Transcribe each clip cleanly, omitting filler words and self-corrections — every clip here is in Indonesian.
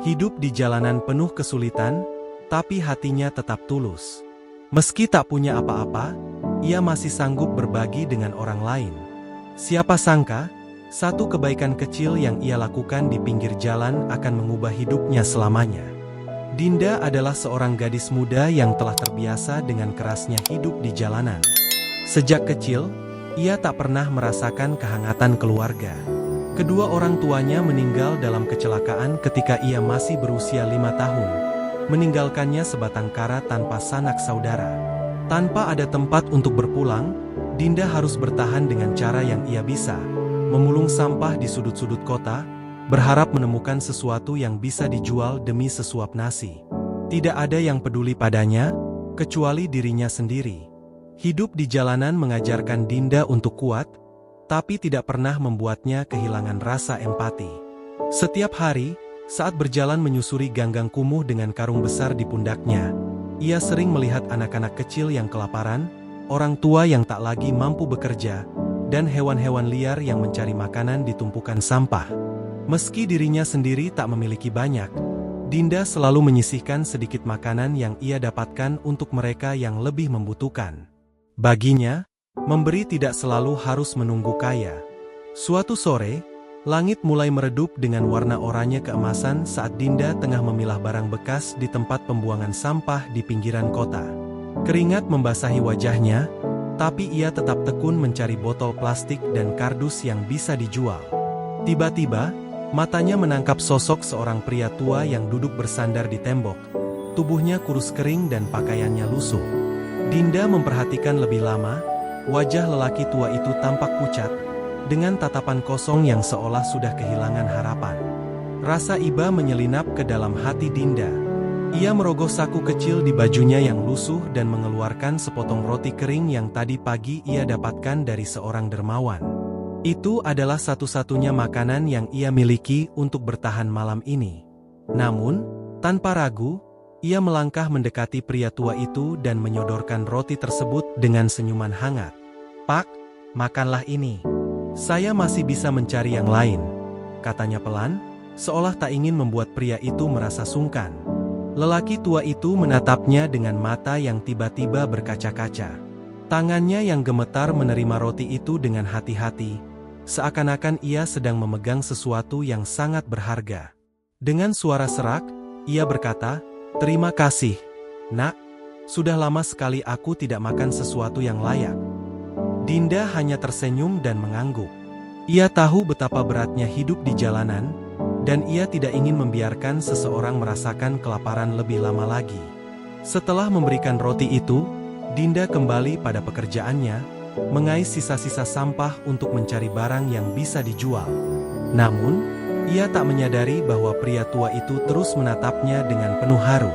Hidup di jalanan penuh kesulitan, tapi hatinya tetap tulus. Meski tak punya apa-apa, ia masih sanggup berbagi dengan orang lain. Siapa sangka, satu kebaikan kecil yang ia lakukan di pinggir jalan akan mengubah hidupnya selamanya. Dinda adalah seorang gadis muda yang telah terbiasa dengan kerasnya hidup di jalanan. Sejak kecil, ia tak pernah merasakan kehangatan keluarga. Kedua orang tuanya meninggal dalam kecelakaan ketika ia masih berusia 5 tahun, meninggalkannya sebatang kara tanpa sanak saudara. Tanpa ada tempat untuk berpulang, Dinda harus bertahan dengan cara yang ia bisa, memulung sampah di sudut-sudut kota, berharap menemukan sesuatu yang bisa dijual demi sesuap nasi. Tidak ada yang peduli padanya, kecuali dirinya sendiri. Hidup di jalanan mengajarkan Dinda untuk kuat, tapi tidak pernah membuatnya kehilangan rasa empati. Setiap hari, saat berjalan menyusuri ganggang kumuh dengan karung besar di pundaknya, ia sering melihat anak-anak kecil yang kelaparan, orang tua yang tak lagi mampu bekerja, dan hewan-hewan liar yang mencari makanan di tumpukan sampah. Meski dirinya sendiri tak memiliki banyak, Dinda selalu menyisihkan sedikit makanan yang ia dapatkan untuk mereka yang lebih membutuhkan. Baginya, memberi tidak selalu harus menunggu kaya. Suatu sore, langit mulai meredup dengan warna oranye keemasan saat Dinda tengah memilah barang bekas di tempat pembuangan sampah di pinggiran kota. Keringat membasahi wajahnya, tapi ia tetap tekun mencari botol plastik dan kardus yang bisa dijual. Tiba-tiba, matanya menangkap sosok seorang pria tua yang duduk bersandar di tembok. Tubuhnya kurus kering dan pakaiannya lusuh. Dinda memperhatikan lebih lama. Wajah lelaki tua itu tampak pucat, dengan tatapan kosong yang seolah sudah kehilangan harapan. Rasa iba menyelinap ke dalam hati Dinda. Ia merogoh saku kecil di bajunya yang lusuh dan mengeluarkan sepotong roti kering yang tadi pagi ia dapatkan dari seorang dermawan. Itu adalah satu-satunya makanan yang ia miliki untuk bertahan malam ini. Namun, tanpa ragu, ia melangkah mendekati pria tua itu dan menyodorkan roti tersebut dengan senyuman hangat. "Pak, makanlah ini. Saya masih bisa mencari yang lain," katanya pelan, seolah tak ingin membuat pria itu merasa sungkan. Lelaki tua itu menatapnya dengan mata yang tiba-tiba berkaca-kaca. Tangannya yang gemetar menerima roti itu dengan hati-hati, seakan-akan ia sedang memegang sesuatu yang sangat berharga. Dengan suara serak, ia berkata, "Terima kasih, Nak. Sudah lama sekali aku tidak makan sesuatu yang layak." Dinda hanya tersenyum dan mengangguk. Ia tahu betapa beratnya hidup di jalanan, dan ia tidak ingin membiarkan seseorang merasakan kelaparan lebih lama lagi. Setelah memberikan roti itu, Dinda kembali pada pekerjaannya, mengais sisa-sisa sampah untuk mencari barang yang bisa dijual. Namun, ia tak menyadari bahwa pria tua itu terus menatapnya dengan penuh haru.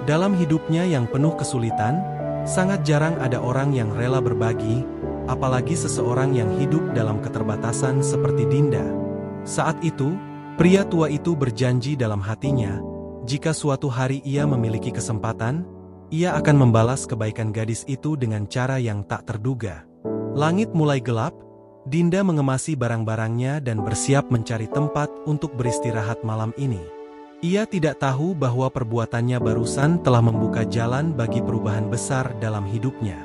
Dalam hidupnya yang penuh kesulitan, sangat jarang ada orang yang rela berbagi, apalagi seseorang yang hidup dalam keterbatasan seperti Dinda. Saat itu, pria tua itu berjanji dalam hatinya, jika suatu hari ia memiliki kesempatan, ia akan membalas kebaikan gadis itu dengan cara yang tak terduga. Langit mulai gelap, Dinda mengemasi barang-barangnya dan bersiap mencari tempat untuk beristirahat malam ini. Ia tidak tahu bahwa perbuatannya barusan telah membuka jalan bagi perubahan besar dalam hidupnya.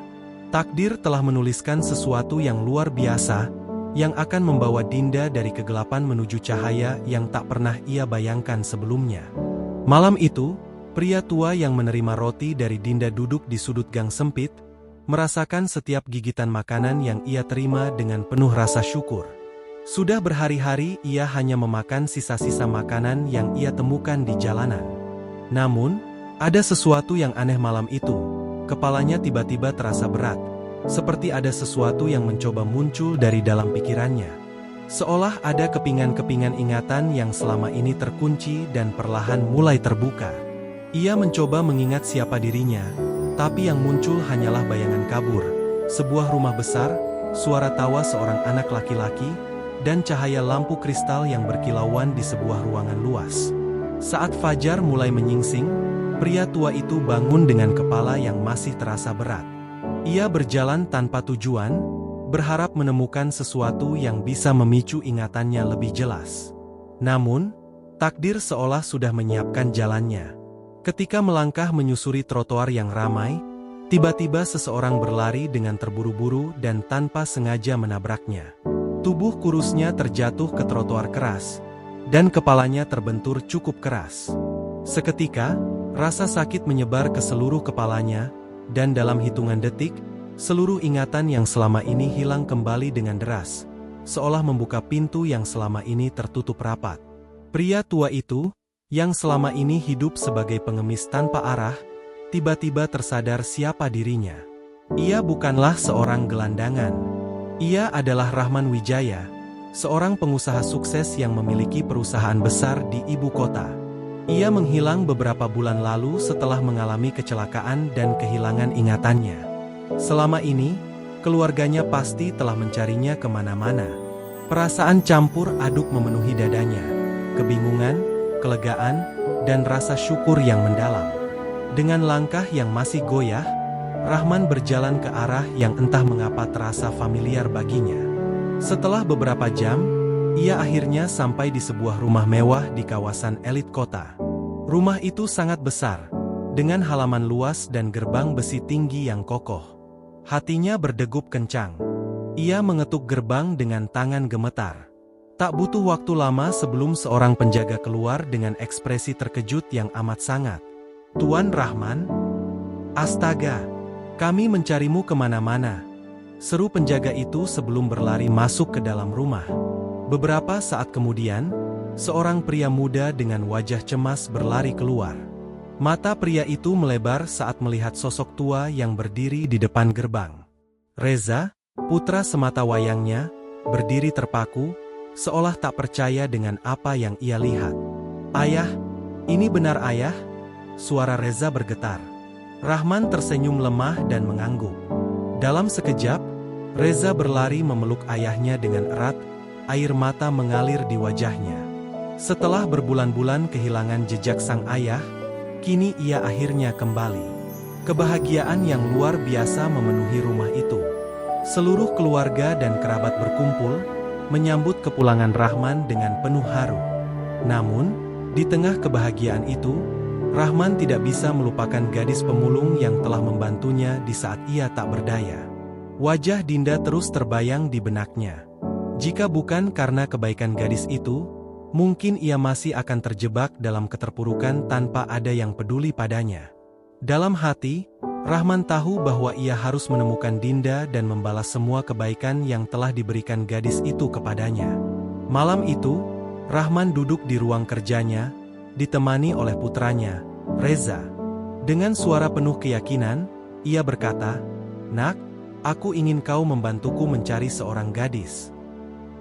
Takdir telah menuliskan sesuatu yang luar biasa, yang akan membawa Dinda dari kegelapan menuju cahaya yang tak pernah ia bayangkan sebelumnya. Malam itu, pria tua yang menerima roti dari Dinda duduk di sudut gang sempit, merasakan setiap gigitan makanan yang ia terima dengan penuh rasa syukur. Sudah berhari-hari ia hanya memakan sisa-sisa makanan yang ia temukan di jalanan. Namun, ada sesuatu yang aneh malam itu. Kepalanya tiba-tiba terasa berat, seperti ada sesuatu yang mencoba muncul dari dalam pikirannya. Seolah ada kepingan-kepingan ingatan yang selama ini terkunci dan perlahan mulai terbuka. Ia mencoba mengingat siapa dirinya, tapi yang muncul hanyalah bayangan kabur, sebuah rumah besar, suara tawa seorang anak laki-laki, dan cahaya lampu kristal yang berkilauan di sebuah ruangan luas. Saat fajar mulai menyingsing, pria tua itu bangun dengan kepala yang masih terasa berat. Ia berjalan tanpa tujuan, berharap menemukan sesuatu yang bisa memicu ingatannya lebih jelas. Namun, Takdir seolah sudah menyiapkan jalannya. Ketika melangkah menyusuri trotoar yang ramai, tiba-tiba seseorang berlari dengan terburu-buru dan tanpa sengaja menabraknya. Tubuh kurusnya terjatuh ke trotoar keras, dan kepalanya terbentur cukup keras. Seketika, rasa sakit menyebar ke seluruh kepalanya, dan dalam hitungan detik, seluruh ingatan yang selama ini hilang kembali dengan deras, seolah membuka pintu yang selama ini tertutup rapat. Pria tua itu, yang selama ini hidup sebagai pengemis tanpa arah, tiba-tiba tersadar siapa dirinya. Ia bukanlah seorang gelandangan. Ia adalah Rahman Wijaya, seorang pengusaha sukses yang memiliki perusahaan besar di ibu kota. Ia menghilang beberapa bulan lalu setelah mengalami kecelakaan dan kehilangan ingatannya. Selama ini, keluarganya pasti telah mencarinya kemana-mana. Perasaan campur aduk memenuhi dadanya. Kebingungan, kelegaan, dan rasa syukur yang mendalam. Dengan langkah yang masih goyah, Rahman berjalan ke arah yang entah mengapa terasa familiar baginya. Setelah beberapa jam, ia akhirnya sampai di sebuah rumah mewah di kawasan elit kota. Rumah itu sangat besar, dengan halaman luas dan gerbang besi tinggi yang kokoh. Hatinya berdegup kencang. Ia mengetuk gerbang dengan tangan gemetar. Tak butuh waktu lama sebelum seorang penjaga keluar dengan ekspresi terkejut yang amat sangat. "Tuan Rahman? Astaga, kami mencarimu kemana-mana," seru penjaga itu sebelum berlari masuk ke dalam rumah. Beberapa saat kemudian, seorang pria muda dengan wajah cemas berlari keluar. Mata pria itu melebar saat melihat sosok tua yang berdiri di depan gerbang. Reza, putra sematawayangnya, berdiri terpaku, seolah tak percaya dengan apa yang ia lihat. "Ayah, ini benar ayah?" Suara Reza bergetar. Rahman tersenyum lemah dan mengangguk. Dalam sekejap, Reza berlari memeluk ayahnya dengan erat. Air mata mengalir di wajahnya. Setelah berbulan-bulan kehilangan jejak sang ayah, kini ia akhirnya kembali. Kebahagiaan yang luar biasa memenuhi rumah itu. Seluruh keluarga dan kerabat berkumpul, menyambut kepulangan Rahman dengan penuh haru. Namun, di tengah kebahagiaan itu, Rahman tidak bisa melupakan gadis pemulung yang telah membantunya di saat ia tak berdaya. Wajah Dinda terus terbayang di benaknya. Jika bukan karena kebaikan gadis itu, mungkin ia masih akan terjebak dalam keterpurukan tanpa ada yang peduli padanya. Dalam hati, Rahman tahu bahwa ia harus menemukan Dinda dan membalas semua kebaikan yang telah diberikan gadis itu kepadanya. Malam itu, Rahman duduk di ruang kerjanya, ditemani oleh putranya, Reza. Dengan suara penuh keyakinan, ia berkata, "Nak, aku ingin kau membantuku mencari seorang gadis."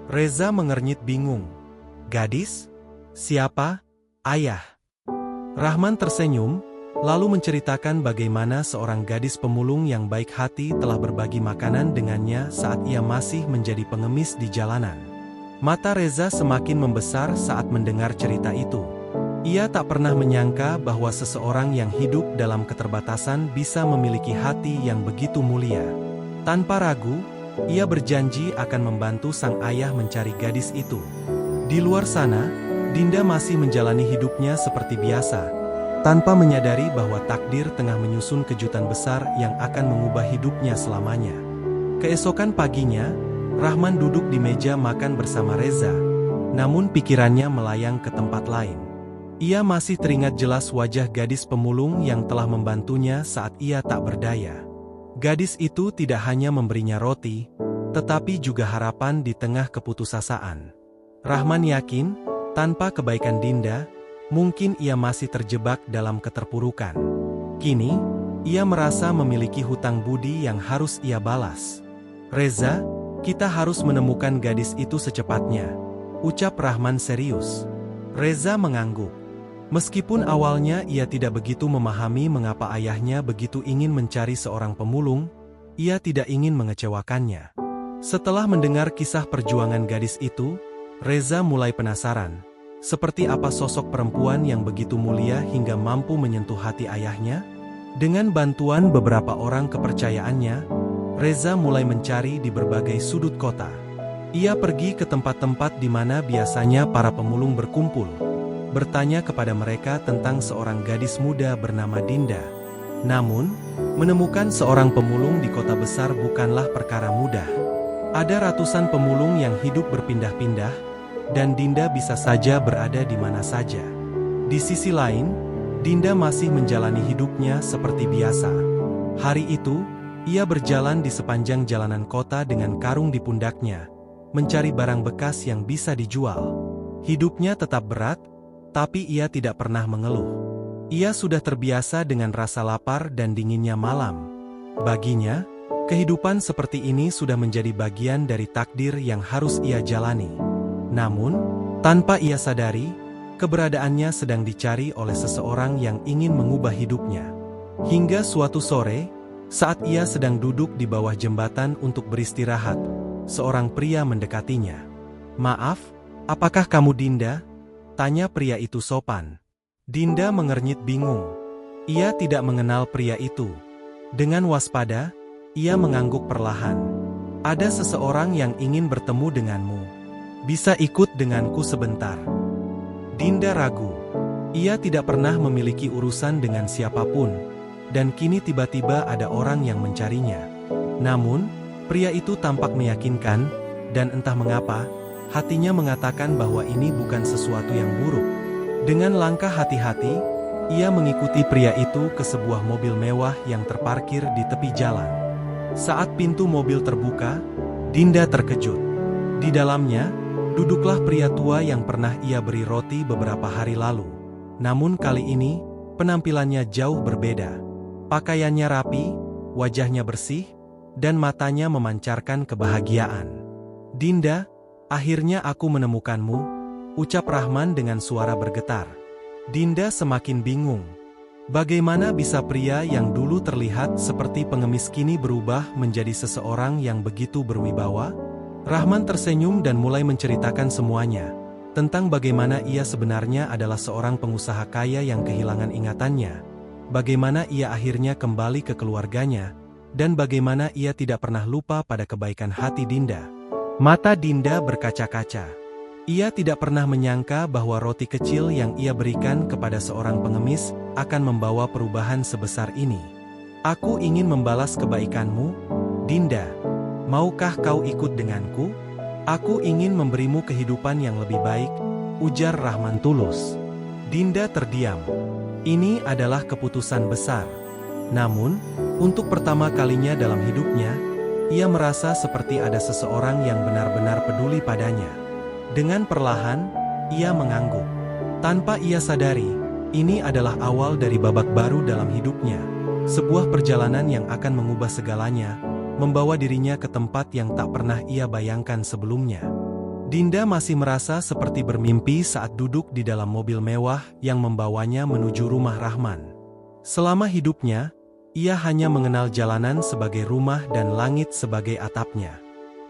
Reza mengernyit bingung. "Gadis? Siapa, ayah?" Rahman tersenyum, lalu menceritakan bagaimana seorang gadis pemulung yang baik hati telah berbagi makanan dengannya saat ia masih menjadi pengemis di jalanan. Mata Reza semakin membesar saat mendengar cerita itu. Ia tak pernah menyangka bahwa seseorang yang hidup dalam keterbatasan bisa memiliki hati yang begitu mulia. Tanpa ragu, ia berjanji akan membantu sang ayah mencari gadis itu. Di luar sana, Dinda masih menjalani hidupnya seperti biasa, tanpa menyadari bahwa takdir tengah menyusun kejutan besar yang akan mengubah hidupnya selamanya. Keesokan paginya, Rahman duduk di meja makan bersama Reza, namun pikirannya melayang ke tempat lain. Ia masih teringat jelas wajah gadis pemulung yang telah membantunya saat ia tak berdaya. Gadis itu tidak hanya memberinya roti, tetapi juga harapan di tengah keputusasaan. Rahman yakin, tanpa kebaikan Dinda, mungkin ia masih terjebak dalam keterpurukan. Kini, ia merasa memiliki hutang budi yang harus ia balas. "Reza, kita harus menemukan gadis itu secepatnya," ucap Rahman serius. Reza mengangguk. Meskipun awalnya ia tidak begitu memahami mengapa ayahnya begitu ingin mencari seorang pemulung, ia tidak ingin mengecewakannya. Setelah mendengar kisah perjuangan gadis itu, Reza mulai penasaran, seperti apa sosok perempuan yang begitu mulia hingga mampu menyentuh hati ayahnya? Dengan bantuan beberapa orang kepercayaannya, Reza mulai mencari di berbagai sudut kota. Ia pergi ke tempat-tempat di mana biasanya para pemulung berkumpul. bertanya kepada mereka tentang seorang gadis muda bernama Dinda. Namun, menemukan seorang pemulung di kota besar bukanlah perkara mudah. Ada ratusan pemulung yang hidup berpindah-pindah, dan Dinda bisa saja berada di mana saja. Di sisi lain, Dinda masih menjalani hidupnya seperti biasa. Hari itu, ia berjalan di sepanjang jalanan kota dengan karung di pundaknya, mencari barang bekas yang bisa dijual. Hidupnya tetap berat, tapi ia tidak pernah mengeluh. Ia sudah terbiasa dengan rasa lapar dan dinginnya malam. Baginya, kehidupan seperti ini sudah menjadi bagian dari takdir yang harus ia jalani. Namun, tanpa ia sadari, keberadaannya sedang dicari oleh seseorang yang ingin mengubah hidupnya. Hingga suatu sore, saat ia sedang duduk di bawah jembatan untuk beristirahat, seorang pria mendekatinya. "Maaf, apakah kamu Dinda?" tanya pria itu sopan. Dinda mengernyit bingung. Ia tidak mengenal pria itu. Dengan waspada, ia mengangguk perlahan. "Ada seseorang yang ingin bertemu denganmu. Bisa ikut denganku sebentar?" Dinda ragu. Ia tidak pernah memiliki urusan dengan siapapun, dan kini tiba-tiba ada orang yang mencarinya. Namun, pria itu tampak meyakinkan, dan entah mengapa, hatinya mengatakan bahwa ini bukan sesuatu yang buruk. Dengan langkah hati-hati, ia mengikuti pria itu ke sebuah mobil mewah yang terparkir di tepi jalan. Saat pintu mobil terbuka, Dinda terkejut. Di dalamnya, duduklah pria tua yang pernah ia beri roti beberapa hari lalu. Namun kali ini, penampilannya jauh berbeda. Pakaiannya rapi, wajahnya bersih, dan matanya memancarkan kebahagiaan. "Dinda, akhirnya aku menemukanmu," ucap Rahman dengan suara bergetar. Dinda semakin bingung. Bagaimana bisa pria yang dulu terlihat seperti pengemis kini berubah menjadi seseorang yang begitu berwibawa? Rahman tersenyum dan mulai menceritakan semuanya, tentang bagaimana ia sebenarnya adalah seorang pengusaha kaya yang kehilangan ingatannya, bagaimana ia akhirnya kembali ke keluarganya, dan bagaimana ia tidak pernah lupa pada kebaikan hati Dinda. Mata Dinda berkaca-kaca. Ia tidak pernah menyangka bahwa roti kecil yang ia berikan kepada seorang pengemis akan membawa perubahan sebesar ini. "Aku ingin membalas kebaikanmu, Dinda. Maukah kau ikut denganku? Aku ingin memberimu kehidupan yang lebih baik," ujar Rahman tulus. Dinda terdiam. Ini adalah keputusan besar. Namun, untuk pertama kalinya dalam hidupnya, ia merasa seperti ada seseorang yang benar-benar peduli padanya. Dengan perlahan, ia mengangguk. Tanpa ia sadari, ini adalah awal dari babak baru dalam hidupnya. Sebuah perjalanan yang akan mengubah segalanya, membawa dirinya ke tempat yang tak pernah ia bayangkan sebelumnya. Dinda masih merasa seperti bermimpi saat duduk di dalam mobil mewah yang membawanya menuju rumah Rahman. Selama hidupnya, ia hanya mengenal jalanan sebagai rumah dan langit sebagai atapnya.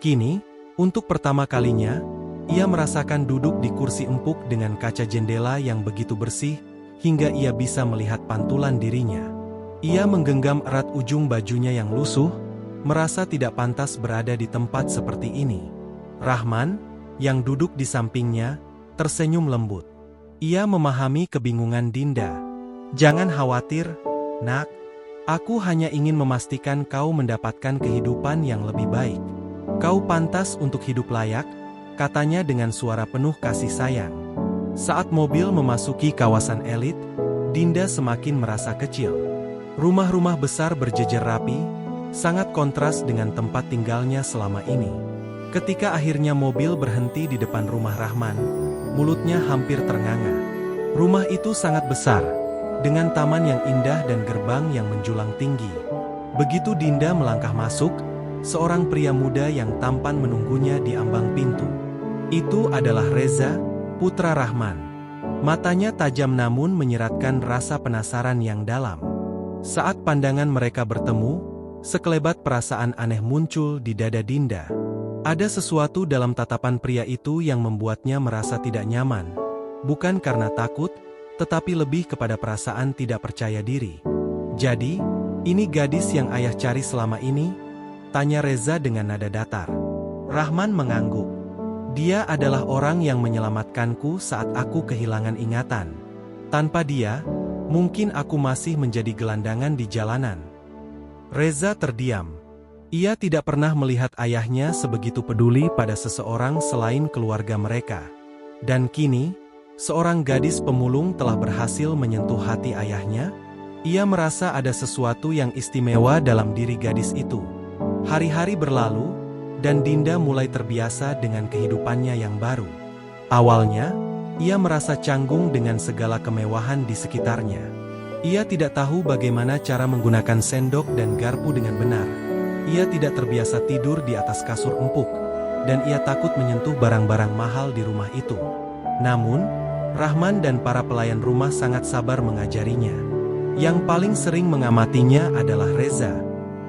Kini, untuk pertama kalinya, ia merasakan duduk di kursi empuk dengan kaca jendela yang begitu bersih, hingga ia bisa melihat pantulan dirinya. Ia menggenggam erat ujung bajunya yang lusuh, merasa tidak pantas berada di tempat seperti ini. Rahman, yang duduk di sampingnya, tersenyum lembut. Ia memahami kebingungan Dinda. "Jangan khawatir, nak. Aku hanya ingin memastikan kau mendapatkan kehidupan yang lebih baik. Kau pantas untuk hidup layak," katanya dengan suara penuh kasih sayang. Saat mobil memasuki kawasan elit, Dinda semakin merasa kecil. Rumah-rumah besar berjejer rapi, sangat kontras dengan tempat tinggalnya selama ini. Ketika akhirnya mobil berhenti di depan rumah Rahman, mulutnya hampir ternganga. Rumah itu sangat besar, dengan taman yang indah dan gerbang yang menjulang tinggi. Begitu Dinda melangkah masuk, seorang pria muda yang tampan menunggunya di ambang pintu. Itu adalah Reza, putra Rahman. Matanya tajam namun menyiratkan rasa penasaran yang dalam. Saat pandangan mereka bertemu, sekelebat perasaan aneh muncul di dada Dinda. Ada sesuatu dalam tatapan pria itu yang membuatnya merasa tidak nyaman. Bukan karena takut, tetapi lebih kepada perasaan tidak percaya diri. "Jadi, ini gadis yang ayah cari selama ini?" tanya Reza dengan nada datar. Rahman mengangguk. Dia adalah orang yang menyelamatkanku saat aku kehilangan ingatan. Tanpa dia, mungkin aku masih menjadi gelandangan di jalanan." Reza terdiam. Ia tidak pernah melihat ayahnya sebegitu peduli pada seseorang selain keluarga mereka. Dan kini, seorang gadis pemulung telah berhasil menyentuh hati ayahnya. Ia merasa ada sesuatu yang istimewa dalam diri gadis itu. Hari-hari berlalu, dan Dinda mulai terbiasa dengan kehidupannya yang baru. Awalnya, ia merasa canggung dengan segala kemewahan di sekitarnya. Ia tidak tahu bagaimana cara menggunakan sendok dan garpu dengan benar. Ia tidak terbiasa tidur di atas kasur empuk, dan ia takut menyentuh barang-barang mahal di rumah itu. Namun, Rahman dan para pelayan rumah sangat sabar mengajarinya. Yang paling sering mengamatinya adalah Reza.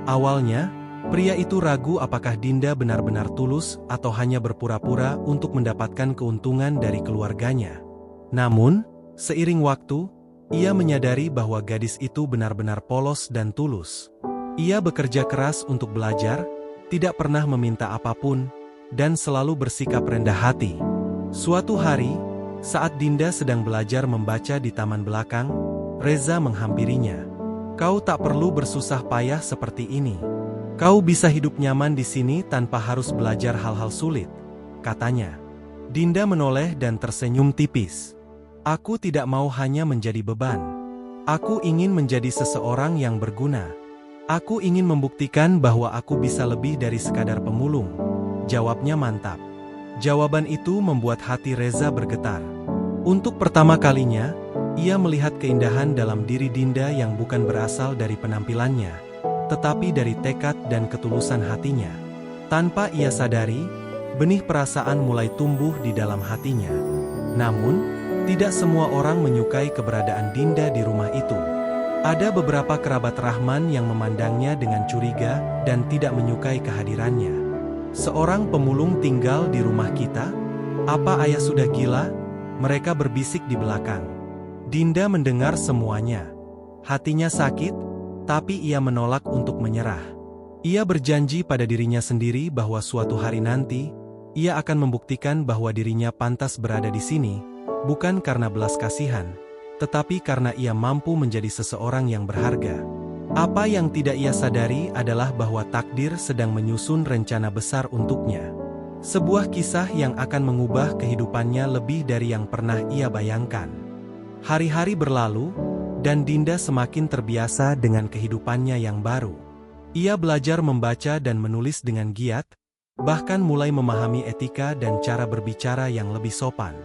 Awalnya, pria itu ragu apakah Dinda benar-benar tulus atau hanya berpura-pura untuk mendapatkan keuntungan dari keluarganya. Namun, seiring waktu, ia menyadari bahwa gadis itu benar-benar polos dan tulus. Ia bekerja keras untuk belajar, tidak pernah meminta apapun, dan selalu bersikap rendah hati. Suatu hari, saat Dinda sedang belajar membaca di taman belakang, Reza menghampirinya. "Kau tak perlu bersusah payah seperti ini. Kau bisa hidup nyaman di sini tanpa harus belajar hal-hal sulit," katanya. Dinda menoleh dan tersenyum tipis. "Aku tidak mau hanya menjadi beban. Aku ingin menjadi seseorang yang berguna. Aku ingin membuktikan bahwa aku bisa lebih dari sekadar pemulung," jawabnya mantap. Jawaban itu membuat hati Reza bergetar. Untuk pertama kalinya, ia melihat keindahan dalam diri Dinda yang bukan berasal dari penampilannya, tetapi dari tekad dan ketulusan hatinya. Tanpa ia sadari, benih perasaan mulai tumbuh di dalam hatinya. Namun, tidak semua orang menyukai keberadaan Dinda di rumah itu. Ada beberapa kerabat Rahman yang memandangnya dengan curiga dan tidak menyukai kehadirannya. "Seorang pemulung tinggal di rumah kita? Apa ayah sudah gila?" mereka berbisik di belakang. Dinda mendengar semuanya. Hatinya sakit, tapi ia menolak untuk menyerah. Ia berjanji pada dirinya sendiri bahwa suatu hari nanti, ia akan membuktikan bahwa dirinya pantas berada di sini, bukan karena belas kasihan, tetapi karena ia mampu menjadi seseorang yang berharga. Apa yang tidak ia sadari adalah bahwa takdir sedang menyusun rencana besar untuknya. Sebuah kisah yang akan mengubah kehidupannya lebih dari yang pernah ia bayangkan. Hari-hari berlalu, dan Dinda semakin terbiasa dengan kehidupannya yang baru. Ia belajar membaca dan menulis dengan giat, bahkan mulai memahami etika dan cara berbicara yang lebih sopan.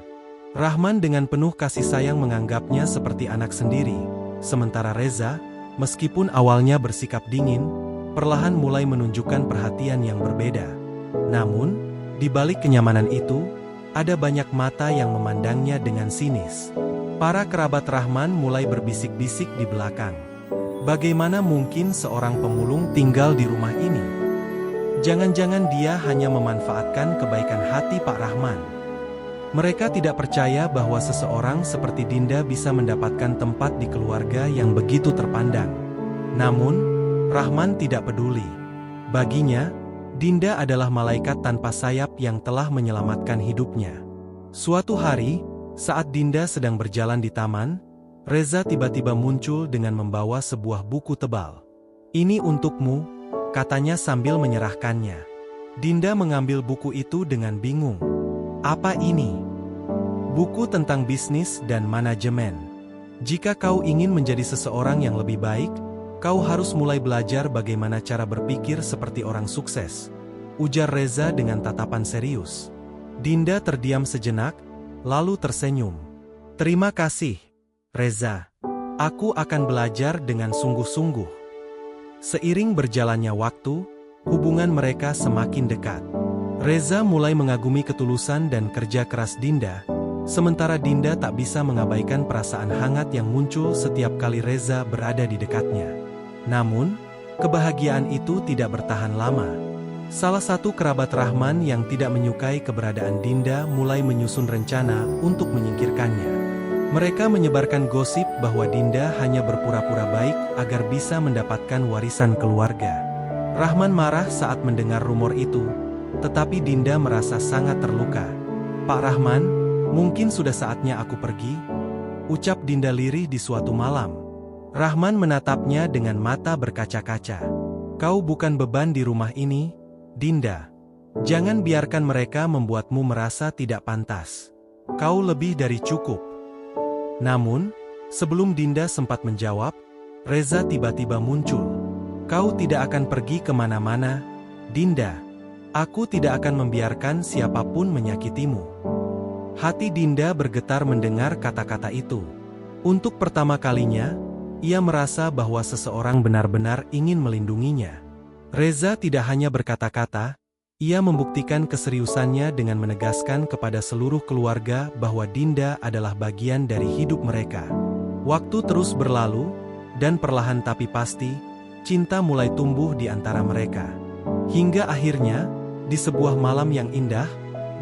Rahman dengan penuh kasih sayang menganggapnya seperti anak sendiri, sementara Reza, meskipun awalnya bersikap dingin, perlahan mulai menunjukkan perhatian yang berbeda. Namun, di balik kenyamanan itu, ada banyak mata yang memandangnya dengan sinis. Para kerabat Rahman mulai berbisik-bisik di belakang. Bagaimana mungkin seorang pemulung tinggal di rumah ini? Jangan-jangan dia hanya memanfaatkan kebaikan hati Pak Rahman. Mereka tidak percaya bahwa seseorang seperti Dinda bisa mendapatkan tempat di keluarga yang begitu terpandang. Namun, Rahman tidak peduli. Baginya, Dinda adalah malaikat tanpa sayap yang telah menyelamatkan hidupnya. Suatu hari, saat Dinda sedang berjalan di taman, Reza tiba-tiba muncul dengan membawa sebuah buku tebal. "Ini untukmu," katanya sambil menyerahkannya. Dinda mengambil buku itu dengan bingung. "Apa ini?" "Buku tentang bisnis dan manajemen. Jika kau ingin menjadi seseorang yang lebih baik, kau harus mulai belajar bagaimana cara berpikir seperti orang sukses," ujar Reza dengan tatapan serius. Dinda terdiam sejenak, lalu tersenyum. "Terima kasih, Reza. Aku akan belajar dengan sungguh-sungguh." Seiring berjalannya waktu, hubungan mereka semakin dekat. Reza mulai mengagumi ketulusan dan kerja keras Dinda, sementara Dinda tak bisa mengabaikan perasaan hangat yang muncul setiap kali Reza berada di dekatnya. Namun, kebahagiaan itu tidak bertahan lama. Salah satu kerabat Rahman yang tidak menyukai keberadaan Dinda mulai menyusun rencana untuk menyingkirkannya. Mereka menyebarkan gosip bahwa Dinda hanya berpura-pura baik agar bisa mendapatkan warisan keluarga. Rahman marah saat mendengar rumor itu, tetapi Dinda merasa sangat terluka. "Pak Rahman, mungkin sudah saatnya aku pergi," ucap Dinda lirih di suatu malam. Rahman menatapnya dengan mata berkaca-kaca. "Kau bukan beban di rumah ini, Dinda. Jangan biarkan mereka membuatmu merasa tidak pantas. Kau lebih dari cukup." Namun, sebelum Dinda sempat menjawab, Reza tiba-tiba muncul. "Kau tidak akan pergi kemana-mana, Dinda. Aku tidak akan membiarkan siapapun menyakitimu." Hati Dinda bergetar mendengar kata-kata itu. Untuk pertama kalinya, ia merasa bahwa seseorang benar-benar ingin melindunginya. Reza tidak hanya berkata-kata, ia membuktikan keseriusannya dengan menegaskan kepada seluruh keluarga bahwa Dinda adalah bagian dari hidup mereka. Waktu terus berlalu, dan perlahan tapi pasti, cinta mulai tumbuh di antara mereka. Hingga akhirnya, di sebuah malam yang indah,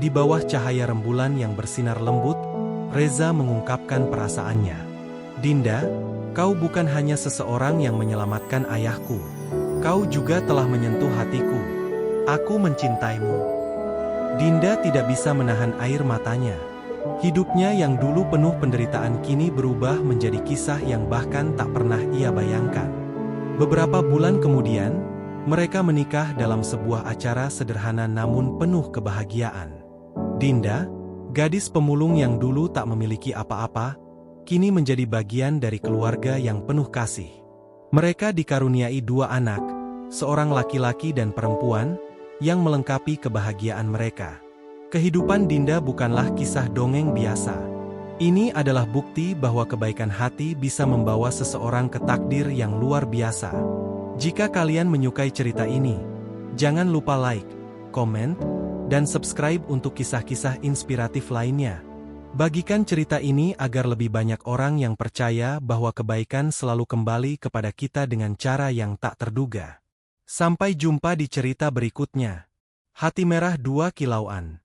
di bawah cahaya rembulan yang bersinar lembut, Reza mengungkapkan perasaannya. "Dinda, kau bukan hanya seseorang yang menyelamatkan ayahku. Kau juga telah menyentuh hatiku. Aku mencintaimu." Dinda tidak bisa menahan air matanya. Hidupnya yang dulu penuh penderitaan kini berubah menjadi kisah yang bahkan tak pernah ia bayangkan. Beberapa bulan kemudian, mereka menikah dalam sebuah acara sederhana namun penuh kebahagiaan. Dinda, gadis pemulung yang dulu tak memiliki apa-apa, kini menjadi bagian dari keluarga yang penuh kasih. Mereka dikaruniai 2 anak, seorang laki-laki dan perempuan, yang melengkapi kebahagiaan mereka. Kehidupan Dinda bukanlah kisah dongeng biasa. Ini adalah bukti bahwa kebaikan hati bisa membawa seseorang ke takdir yang luar biasa. Jika kalian menyukai cerita ini, jangan lupa like, komen, dan subscribe untuk kisah-kisah inspiratif lainnya. Bagikan cerita ini agar lebih banyak orang yang percaya bahwa kebaikan selalu kembali kepada kita dengan cara yang tak terduga. Sampai jumpa di cerita berikutnya. Hati Merah 2 Kilauan.